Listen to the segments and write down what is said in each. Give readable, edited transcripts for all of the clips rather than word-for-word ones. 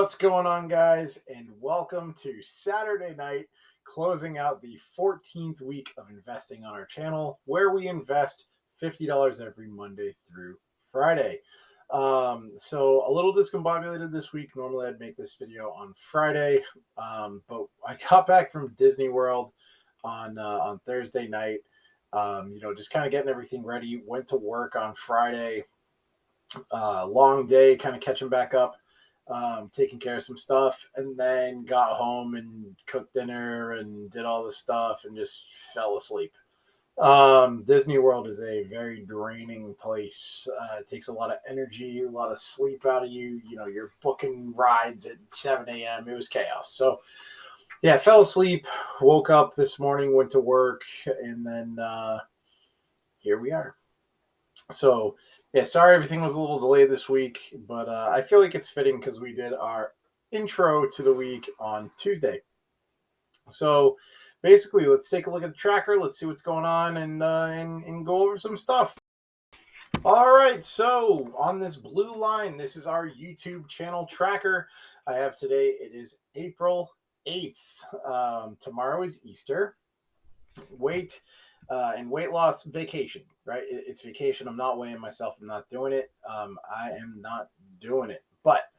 What's going on, guys? And welcome to Saturday night, closing out the 14th week of investing on our channel, where we invest $50 every Monday through Friday. So a little discombobulated this week. Normally I'd make this video on Friday, but I got back from Disney World on Thursday night. Just kind of getting everything ready. Went to work on Friday. Long day, kind of catching back up, taking care of some stuff, and then got home and cooked dinner and did all this stuff and just fell asleep. Disney World is a very draining place. It takes a lot of energy, a lot of sleep out of you. You're booking rides at 7 a.m. It was chaos. So, yeah, fell asleep, woke up this morning, went to work, and then here we are. So, yeah, sorry everything was a little delayed this week, but I feel like it's fitting because we did our intro to the week on Tuesday. So, basically, let's take a look at the tracker. Let's see what's going on and go over some stuff. All right, so on this blue line, this is our YouTube channel tracker. I have today, it is April 8th. Tomorrow is Easter. Weight and weight loss vacation, right? It's vacation. I'm not weighing myself. I'm not doing it. I am not doing it. But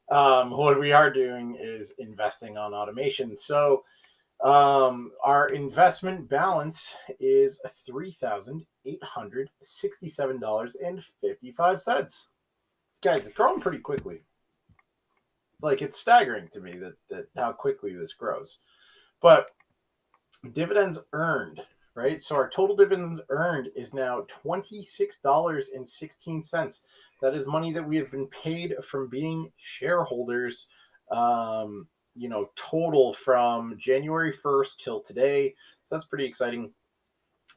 what we are doing is investing on automation. So our investment balance is $3,867.55. Guys, it's growing pretty quickly. Like, it's staggering to me that how quickly this grows. But dividends earned, right? So our total dividends earned is now $26.16. That is money that we have been paid from being shareholders, total from January 1st till today. So that's pretty exciting.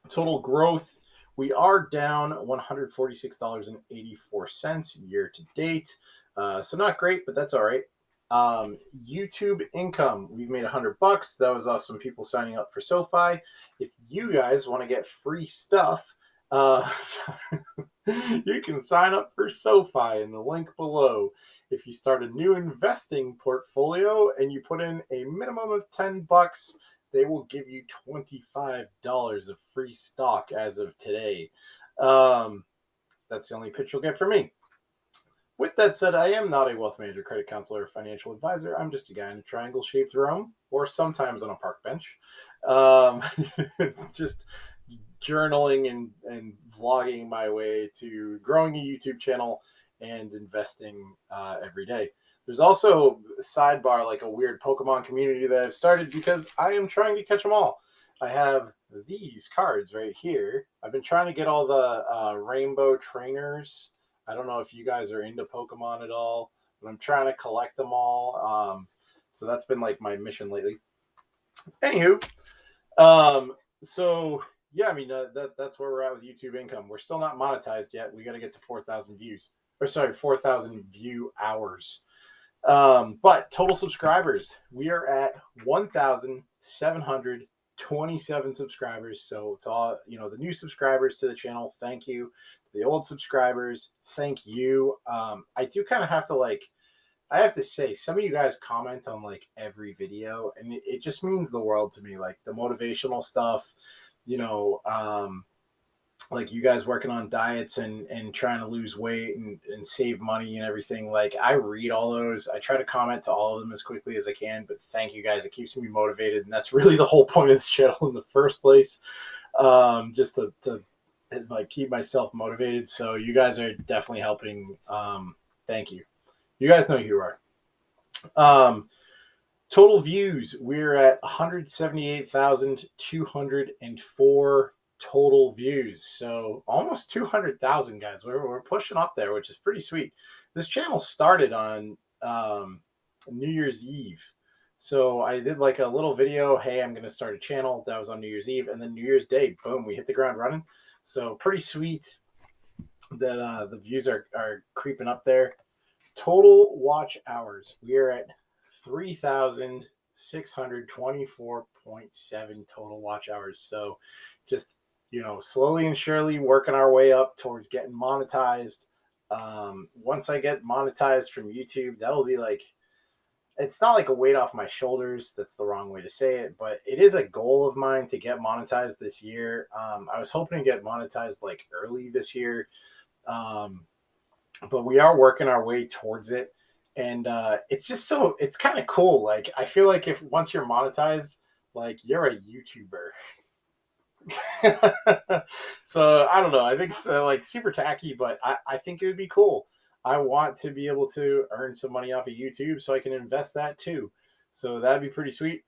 Total growth, we are down $146.84 year to date. So not great, but that's all right. YouTube income, we've made $100. That was off some people signing up for Sofi. If you guys want to get free stuff, you can sign up for Sofi in the link below. If you start a new investing portfolio and you put in a minimum of $10, they will give you $25 of free stock as of today. That's the only pitch you'll get from me. With that said, I am not a wealth manager, credit counselor, or financial advisor. I'm just a guy in a triangle-shaped room, or sometimes on a park bench, just journaling and vlogging my way to growing a YouTube channel and investing every day. There's also a sidebar, like a weird Pokemon community that I've started because I am trying to catch them all. I have these cards right here. I've been trying to get all the rainbow trainers. I don't know if you guys are into Pokemon at all, but I'm trying to collect them all. So that's been like my mission lately. Anywho, so yeah, I mean that's where we're at with YouTube income. We're still not monetized yet. We got to get to 4,000 views, 4,000 view hours. But total subscribers, we are at 1,727 subscribers. So it's all, the new subscribers to the channel, thank you. The old subscribers, thank you. I do kind of have to I have to say, some of you guys comment on like every video, and it just means the world to me. Like the motivational stuff, like you guys working on diets and trying to lose weight and save money and everything. Like, I read all those. I try to comment to all of them as quickly as I can, but thank you guys. It keeps me motivated. And that's really the whole point of this channel in the first place. Just to like keep myself motivated. So you guys are definitely helping. Thank you. You guys know who you are. Total views, we're at 178,204 total views. So almost 200,000, guys. We're pushing up there, which is pretty sweet. This channel started on New Year's Eve. So I did like a little video, hey, I'm going to start a channel. That was on New Year's Eve. And then New Year's Day, boom, we hit the ground running. So pretty sweet that the views are creeping up there. Total watch hours, we are at 3,624.7 total watch hours. So just, slowly and surely working our way up towards getting monetized. Once I get monetized from YouTube, that'll be like, it's not like a weight off my shoulders. That's the wrong way to say it, but it is a goal of mine to get monetized this year. I was hoping to get monetized like early this year, um, but we are working our way towards it. And it's just it's kind of cool. Like, I feel like if once you're monetized, like you're a YouTuber. So I don't know. I think it's like super tacky, but I think it would be cool. I want to be able to earn some money off of YouTube so I can invest that too. So that'd be pretty sweet.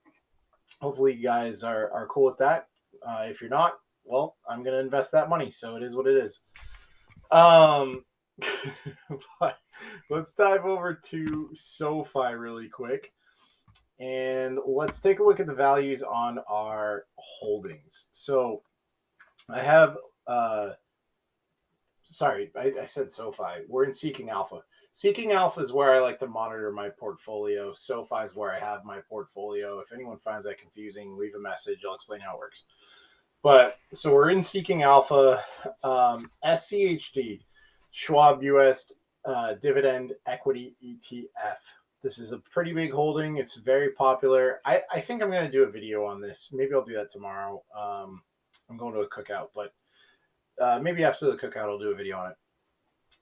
Hopefully you guys are cool with that. If you're not, well, I'm going to invest that money. So it is what it is. Um, but let's dive over to SoFi really quick. And let's take a look at the values on our holdings. So I have, I said SoFi. We're in Seeking Alpha. Seeking Alpha is where I like to monitor my portfolio. SoFi is where I have my portfolio. If anyone finds that confusing, leave a message. I'll explain how it works. But so we're in Seeking Alpha. SCHD, Schwab US Dividend Equity ETF. This is a pretty big holding. It's very popular. I think I'm going to do a video on this. Maybe I'll do that tomorrow. I'm going to a cookout, but maybe after the cookout, I'll do a video on it.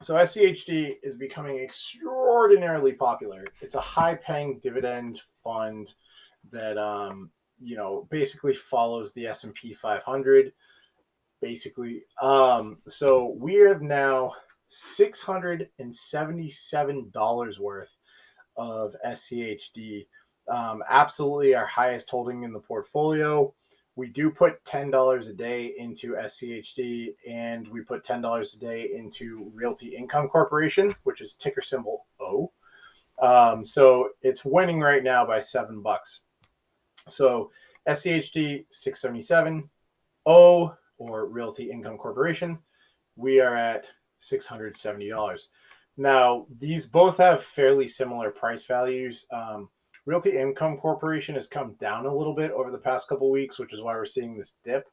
So SCHD is becoming extraordinarily popular. It's a high-paying dividend fund that basically follows the S&P 500. Basically, so we have now $677 worth of SCHD. Absolutely our highest holding in the portfolio. We do put $10 a day into SCHD, and we put $10 a day into Realty Income Corporation, which is ticker symbol O. So it's winning right now by $7. So SCHD 677, O, or Realty Income Corporation, we are at $670. Now, these both have fairly similar price values. Realty Income Corporation has come down a little bit over the past couple of weeks, which is why we're seeing this dip.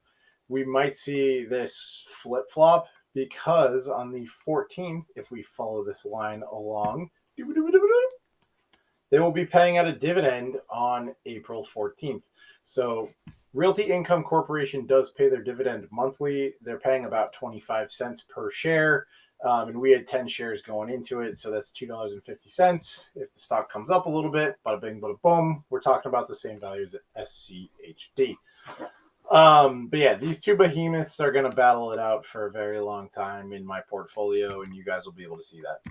We might see this flip-flop because on the 14th, if we follow this line along, they will be paying out a dividend on April 14th. So Realty Income Corporation does pay their dividend monthly. They're paying about 25 cents per share. And we had 10 shares going into it, so that's $2.50. If the stock comes up a little bit, bada bing, bada boom, we're talking about the same values as SCHD. But yeah, these two behemoths are going to battle it out for a very long time in my portfolio, and you guys will be able to see that.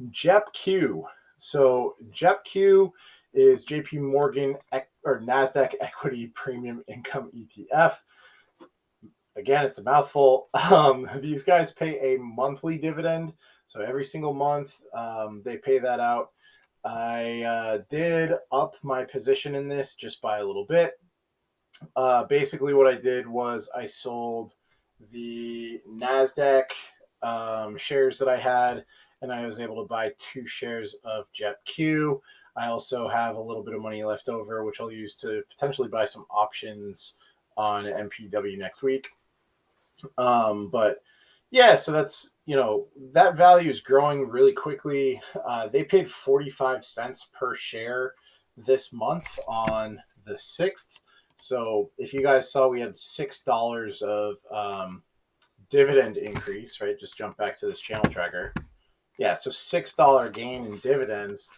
JEPQ. So JEPQ is JP Morgan or NASDAQ Equity Premium Income ETF. Again, it's a mouthful. These guys pay a monthly dividend. So every single month, they pay that out. I did up my position in this just by a little bit. Basically, what I did was I sold the NASDAQ shares that I had, and I was able to buy 2 shares of JEPQ. I also have a little bit of money left over, which I'll use to potentially buy some options on MPW next week. But yeah, so that's, that value is growing really quickly. They paid 45 cents per share this month on the 6th. So if you guys saw, we had $6 of dividend increase, right? Just jump back to this channel tracker. Yeah, so $6 gain in dividends.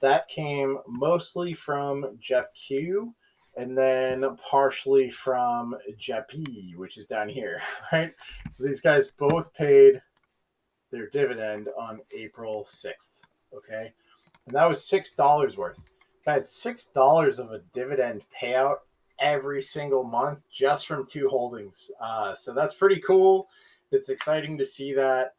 That came mostly from JEPQ, and then partially from JEPI, which is down here, right? So these guys both paid their dividend on April 6th, okay? And that was $6 worth. Guys, $6 of a dividend payout every single month just from 2 holdings. So that's pretty cool. It's exciting to see that.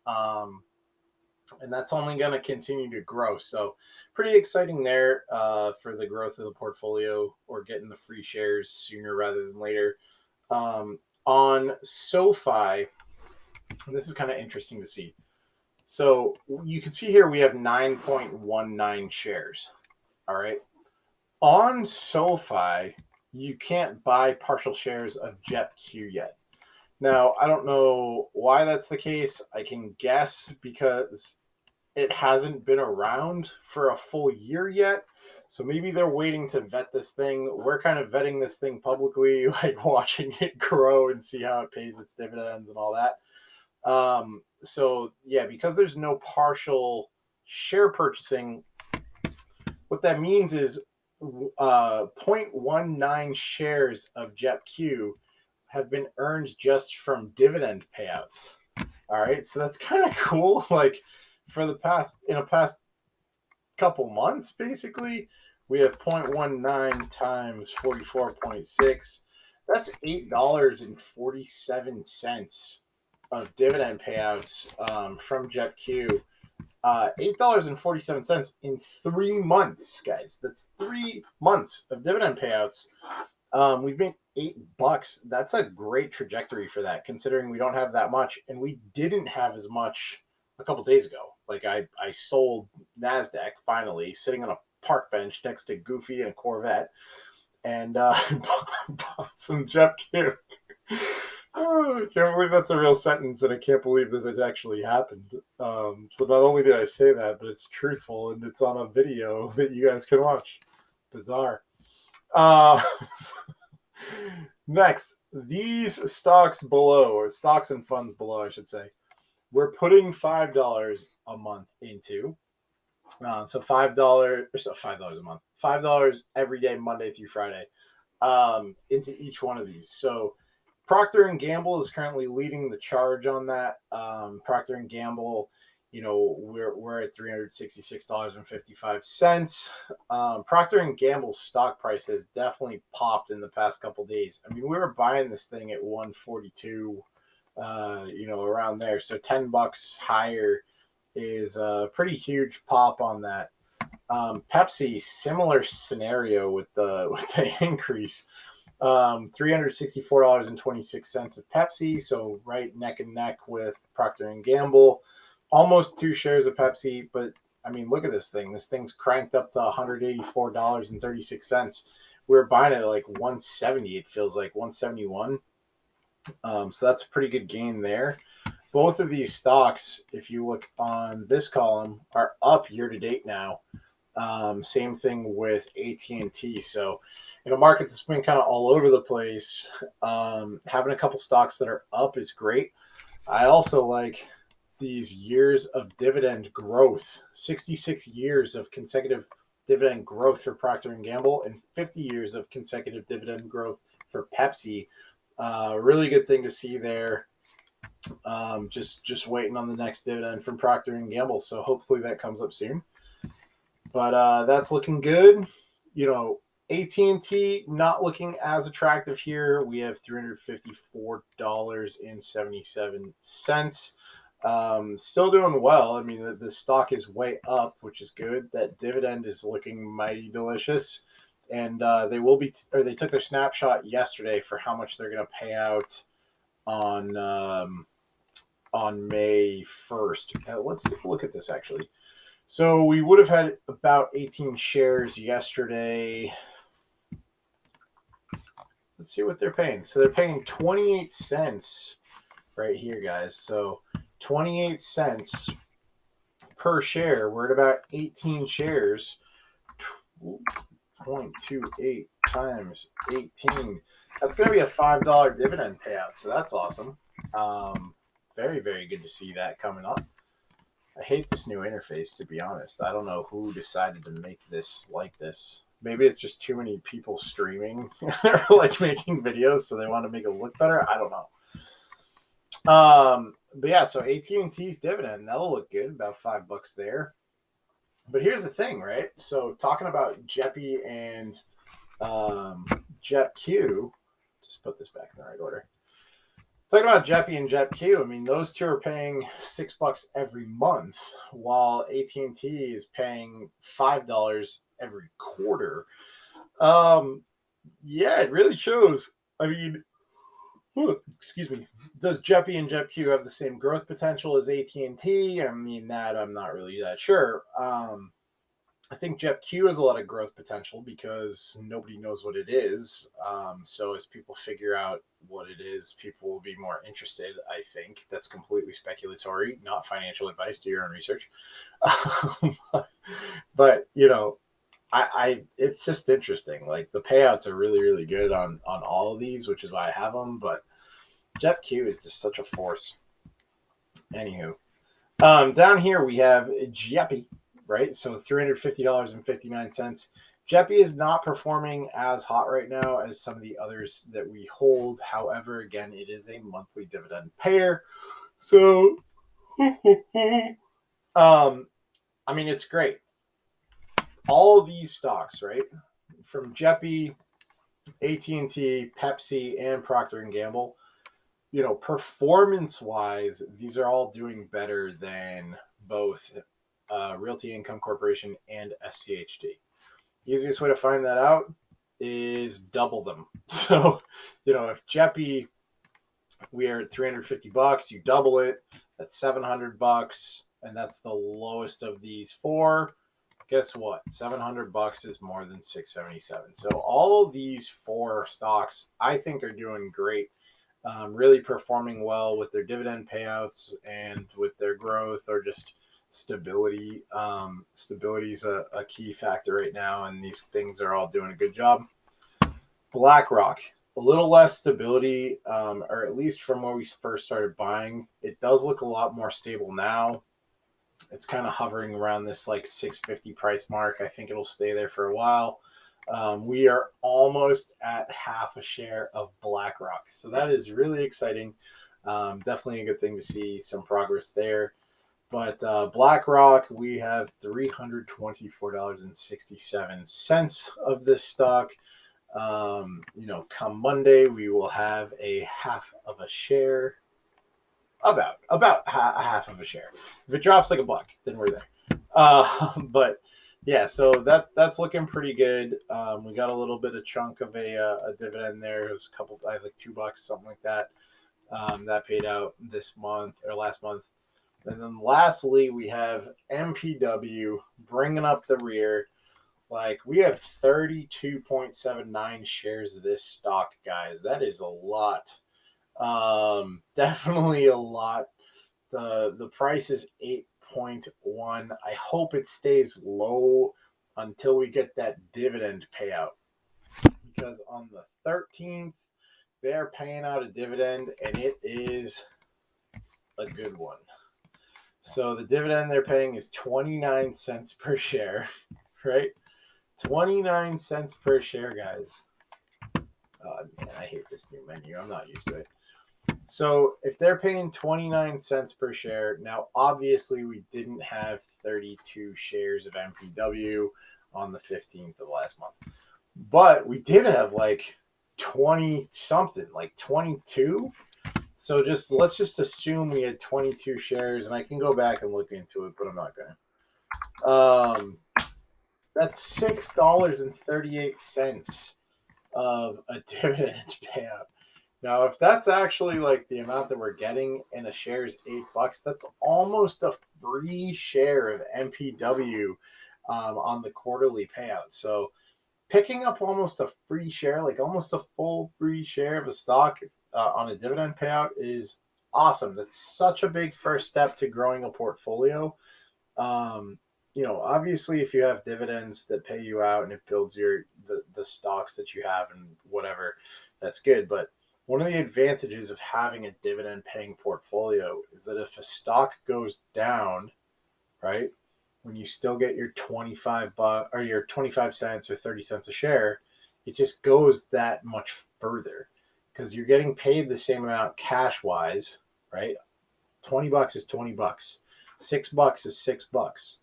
And that's only going to continue to grow. So pretty exciting there for the growth of the portfolio, or getting the free shares sooner rather than later. On SoFi, and this is kind of interesting to see. So you can see here we have 9.19 shares. All right. On SoFi, you can't buy partial shares of JEPQ yet. Now, I don't know why that's the case. I can guess because it hasn't been around for a full year yet. So maybe they're waiting to vet this thing. We're kind of vetting this thing publicly, like watching it grow and see how it pays its dividends and all that. So yeah, because there's no partial share purchasing, what that means is 0.19 shares of JetQ have been earned just from dividend payouts. All right, so that's kind of cool. Like for the past couple months, basically, we have 0.19 times 44.6. That's $8.47 of dividend payouts from JetQ. $8.47 in 3 months, guys. That's 3 months of dividend payouts. We've made $8. That's a great trajectory for that, considering we don't have that much, and we didn't have as much a couple days ago. Like I sold NASDAQ finally, sitting on a park bench next to Goofy and a Corvette, and bought some JetQ. Oh, I can't believe that's a real sentence, and I can't believe that it actually happened. So not only did I say that, but it's truthful, and it's on a video that you guys can watch. Bizarre. Uh, Next, these stocks below, or stocks and funds below, I should say, we're putting $5 a month into. So $5 a month, $5 every day, Monday through Friday, into each one of these. So Procter and Gamble is currently leading the charge on that. Procter and Gamble, we're at $366.55. Procter and Gamble's stock price has definitely popped in the past couple days. I mean, we were buying this thing at 142, around there. So $10 higher is a pretty huge pop on that. Pepsi, similar scenario with the increase. $364.26 of Pepsi, so right neck and neck with Procter and Gamble. Almost 2 shares of Pepsi, but I mean, look at this thing. This thing's cranked up to $184.36. We're buying it at like 170. It feels like 171. So that's a pretty good gain there. Both of these stocks, if you look on this column, are up year to date now. Same thing with AT&T. So in a market that's been kind of all over the place, having a couple stocks that are up is great. I also like these years of dividend growth, 66 years of consecutive dividend growth for Procter & Gamble and 50 years of consecutive dividend growth for Pepsi. Really good thing to see there. Just waiting on the next dividend from Procter & Gamble. So hopefully that comes up soon. But that's looking good. AT&T not looking as attractive here. We have $354.77. Still doing well. I mean, the stock is way up, which is good. That dividend is looking mighty delicious. And they took their snapshot yesterday for how much they're going to pay out on May 1st. Let's take a look at this actually. So we would have had about 18 shares yesterday. Let's see what they're paying. So they're paying 28 cents right here, guys. So 28 cents per share. We're at about 18 shares. 0.28 times 18. That's going to be a $5 dividend payout. So that's awesome. Very, very good to see that coming up. I hate this new interface, to be honest. I don't know who decided to make this like this. Maybe it's just too many people streaming or like making videos, so they want to make it look better. I don't know. But yeah, so AT&T's dividend, that'll look good, about $5 there. But here's the thing, right? So talking about JEPI and JetQ, just put this back in the right order. Talking about JEPI and JetQ, I mean, those two are paying $6 every month, while AT&T is paying $5 every quarter. Yeah, it really shows. I mean, excuse me. Does JEPI and JetQ have the same growth potential as AT&T? I mean, that I'm not really that sure. I think JetQ has a lot of growth potential because nobody knows what it is. So as people figure out what it is, people will be more interested. I think that's completely speculatory, not financial advice. Do your own research. But I it's just interesting. Like the payouts are really really good on all of these, which is why I have them. But JetQ is just such a force. Anywho, down here we have Jeppy, right? So $350.59. Jeppy is not performing as hot right now as some of the others that we hold. However, again, it is a monthly dividend payer. So, I mean, it's great. All of these stocks, right? From Jeppy, AT&T, Pepsi, and Procter & Gamble, performance wise, these are all doing better than both Realty Income Corporation and SCHD. Easiest way to find that out is double them. So, if Jeppy, we are at $350, you double it, that's $700, and that's the lowest of these four. Guess what? $700 is more than $677. So all of these four stocks, I think, are doing great. Really performing well with their dividend payouts and with their growth or just stability. Stability is a key factor right now, and these things are all doing a good job. BlackRock, a little less stability, or at least from where we first started buying. It does look a lot more stable now. It's kind of hovering around this like 650 price mark. I think it'll stay there for a while. We are almost at half a share of BlackRock. So that is really exciting. Definitely a good thing to see some progress there. But BlackRock, we have $324.67 of this stock. Come Monday, we will have a half of a share. About a half of a share. If it drops like $1, then we're there. But yeah, so that's looking pretty good. We got a little bit of chunk of a dividend there. It was a couple, like $2, something like that. That paid out this month or last month. And then lastly, we have MPW bringing up the rear. Like we have 32.79 shares of this stock, guys. That is a lot. Definitely a lot. The price is 8.1. I hope it stays low until we get that dividend payout, because on the 13th they're paying out a dividend and it is a good one. So the dividend they're paying is 29 cents per share, right? 29 cents per share, guys. Oh, man, I hate this new menu. I'm not used to it. So if they're paying 29 cents per share, now obviously we didn't have 32 shares of MPW on the 15th of last month, but we did have like 20 something, like 22. So let's just assume we had 22 shares, and I can go back and look into it, but I'm not gonna. That's $6.38 of a dividend payout. Now, if that's actually like the amount that we're getting and a share is $8, that's almost a free share of MPW on the quarterly payout. So picking up almost a free share, like almost a full free share of a stock on a dividend payout is awesome. That's such a big first step to growing a portfolio. Obviously if you have dividends that pay you out and it builds the stocks that you have and whatever, that's good. But one of the advantages of having a dividend paying portfolio is that if a stock goes down, right, when you still get your $25 or your 25 cents or 30 cents a share, it just goes that much further because you're getting paid the same amount cash wise, right? $20 is $20. $6 is $6.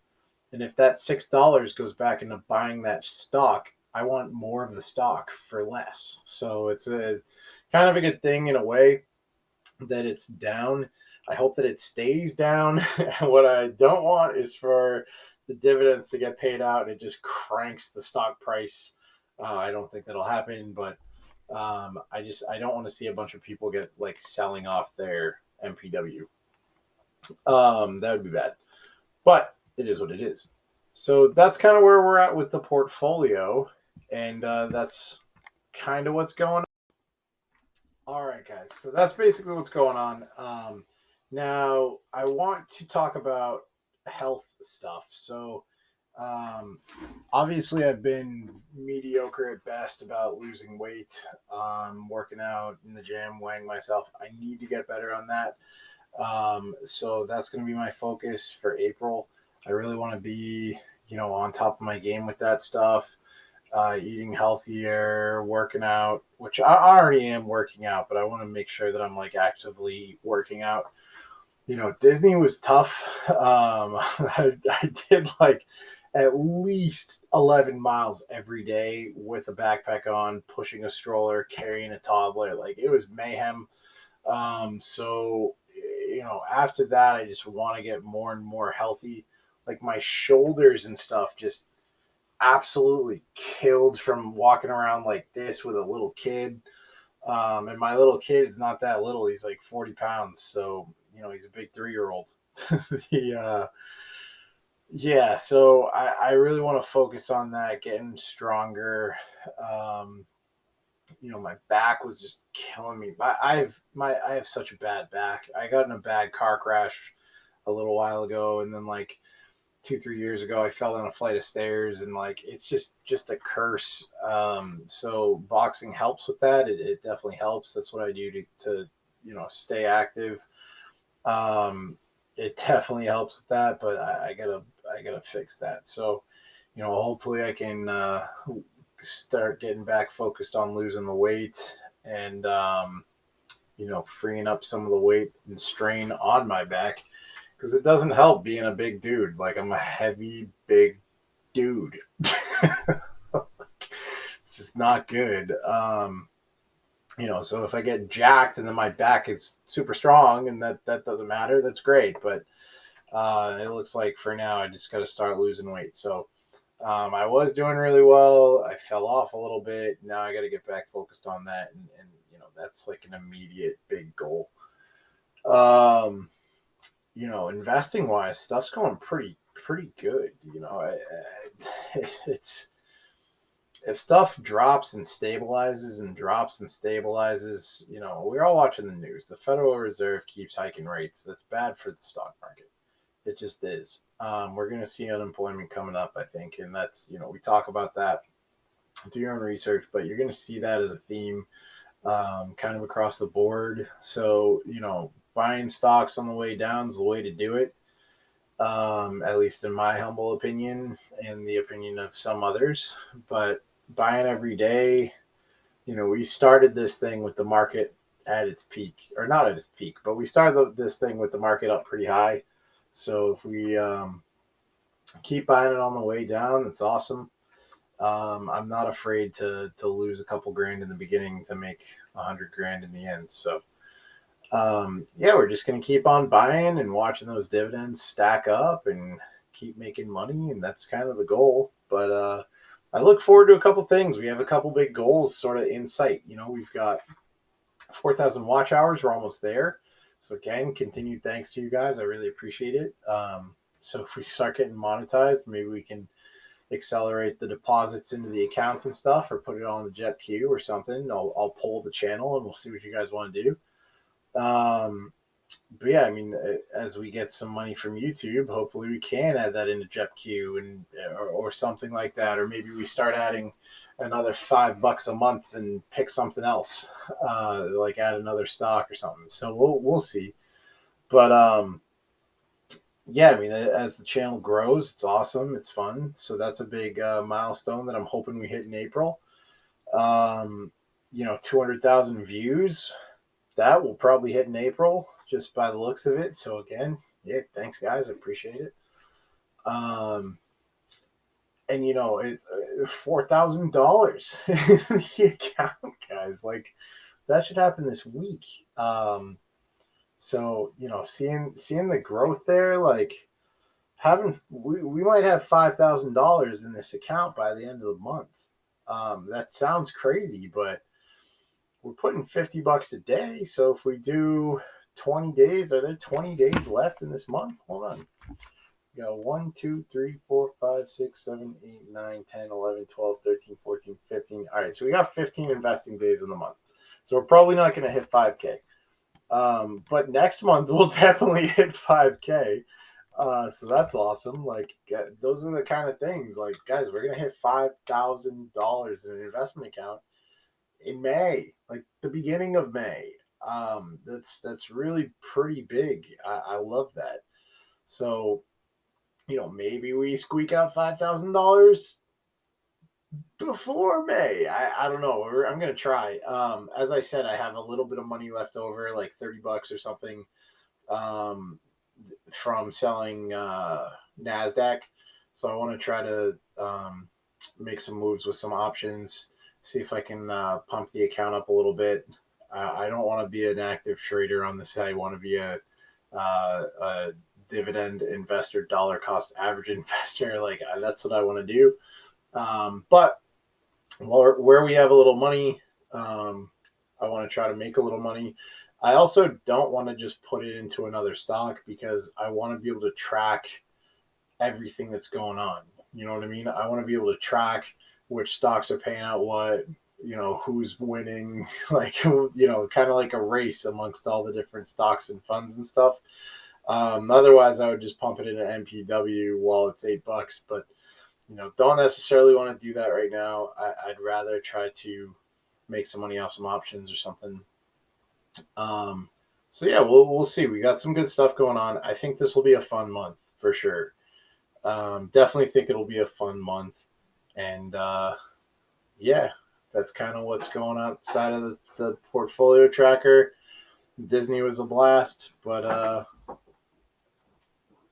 And if that $6 goes back into buying that stock, I want more of the stock for less. So it's a kind of a good thing in a way that it's down. I hope that it stays down. What I don't want is for the dividends to get paid out and it just cranks the stock price. I don't think that'll happen, but I don't want to see a bunch of people get like selling off their MPW. That would be bad, but it is what it is. So that's kind of where we're at with the portfolio, and that's kind of what's going on. All right, guys. So that's basically what's going on. Now, I want to talk about health stuff. So, um, obviously, I've been mediocre at best about losing weight, working out in the gym, weighing myself. I need to get better on that. So that's going to be my focus for April. I really want to be, on top of my game with that stuff, eating healthier, working out, which I already am working out, but I want to make sure that I'm like actively working out. Disney was tough. I did like at least 11 miles every day with a backpack on, pushing a stroller, carrying a toddler. Like it was mayhem. So, after that, I just want to get more and more healthy. Like my shoulders and stuff just absolutely killed from walking around like this with a little kid. And my little kid is not that little. He's like 40 pounds. So, he's a big 3-year old. he, yeah. So I really want to focus on that, getting stronger. Um, my back was just killing me. I have such a bad back. I got in a bad car crash a little while ago, and then like 2-3 years ago, I fell down a flight of stairs, and like it's just a curse. So boxing helps with that. It definitely helps. That's what I do to stay active. Um, it definitely helps with that, but I gotta fix that. So hopefully I can start getting back focused on losing the weight and freeing up some of the weight and strain on my back because it doesn't help being a big dude. Like I'm a heavy, big dude. It's just not good. So if I get jacked and then my back is super strong and that doesn't matter, that's great. But it looks like for now I just got to start losing weight. So I was doing really well. I fell off a little bit. Now I got to get back focused on that, and that's like an immediate big goal. Um, investing wise, stuff's going pretty good. It's if stuff drops and stabilizes and drops and stabilizes. We're all watching the news. The Federal Reserve keeps hiking rates. That's bad for the stock market. It just is. We're going to see unemployment coming up, I think, and that's we talk about that. Do your own research, but you're going to see that as a theme, kind of across the board. So buying stocks on the way down is the way to do it. At least in my humble opinion and the opinion of some others. But buying every day, we started this thing with the market at its peak, or not at its peak, but we started this thing with the market up pretty high. So if we keep buying it on the way down, it's awesome. I'm not afraid to lose a couple grand in the beginning to make 100 grand in the end. So yeah, we're just gonna keep on buying and watching those dividends stack up and keep making money, and that's kind of the goal. But I look forward to a couple things. We have a couple big goals sort of in sight. We've got 4,000 watch hours. We're almost there. So again, continued thanks to you guys. I really appreciate it. So if we start getting monetized, maybe we can accelerate the deposits into the accounts and stuff, or put it on the jet queue or something. I'll poll the channel and we'll see what you guys want to do. But yeah, I mean, as we get some money from YouTube, hopefully we can add that into JetQ and or something like that, or maybe we start adding another $5 a month and pick something else, like add another stock or something. So we'll see. But yeah, I mean, as the channel grows, it's awesome, it's fun. So that's a big milestone that I'm hoping we hit in April. 200,000 views. That will probably hit in April just by the looks of it. So again, yeah, thanks guys. I appreciate it. And it's $4,000 in the account, guys. Like that should happen this week. So seeing the growth there, like we might have $5,000 in this account by the end of the month. That sounds crazy, but we're putting $50 a day. So if we do 20 days, are there 20 days left in this month? Hold on. We got 1, 2, 3, 4, 5, 6, 7, 8, 9, 10, 11, 12, 13, 14, 15. All right, so we got 15 investing days in the month. So we're probably not going to hit 5K. But next month we'll definitely hit 5K. So that's awesome. Like, those are the kind of things. Like, guys, we're gonna hit $5,000 in an investment account in May, like the beginning of May. That's really pretty big. I love that. So, maybe we squeak out $5,000 before May. I don't know. I'm gonna try. As I said, I have a little bit of money left over, like $30 or something. Um, from selling Nasdaq, so I want to try to make some moves with some options. See if I can pump the account up a little bit. I don't want to be an active trader on the side. I want to be a dividend investor, dollar cost average investor. Like, that's what I want to do. But where we have a little money, I want to try to make a little money. I also don't want to just put it into another stock because I want to be able to track everything that's going on. You know what I mean? I want to be able to track which stocks are paying out what, who's winning, like, kind of like a race amongst all the different stocks and funds and stuff. Otherwise, I would just pump it into MPW while it's $8, but don't necessarily want to do that right now. I'd rather try to make some money off some options or something. So yeah, we'll see. We got some good stuff going on. I think this will be a fun month for sure. Definitely think it'll be a fun month, and yeah, that's kind of what's going on outside of the portfolio tracker. Disney was a blast, but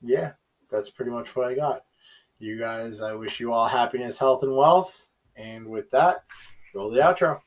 yeah, that's pretty much what I got. You guys, I wish you all happiness, health, and wealth. And with that, roll the outro.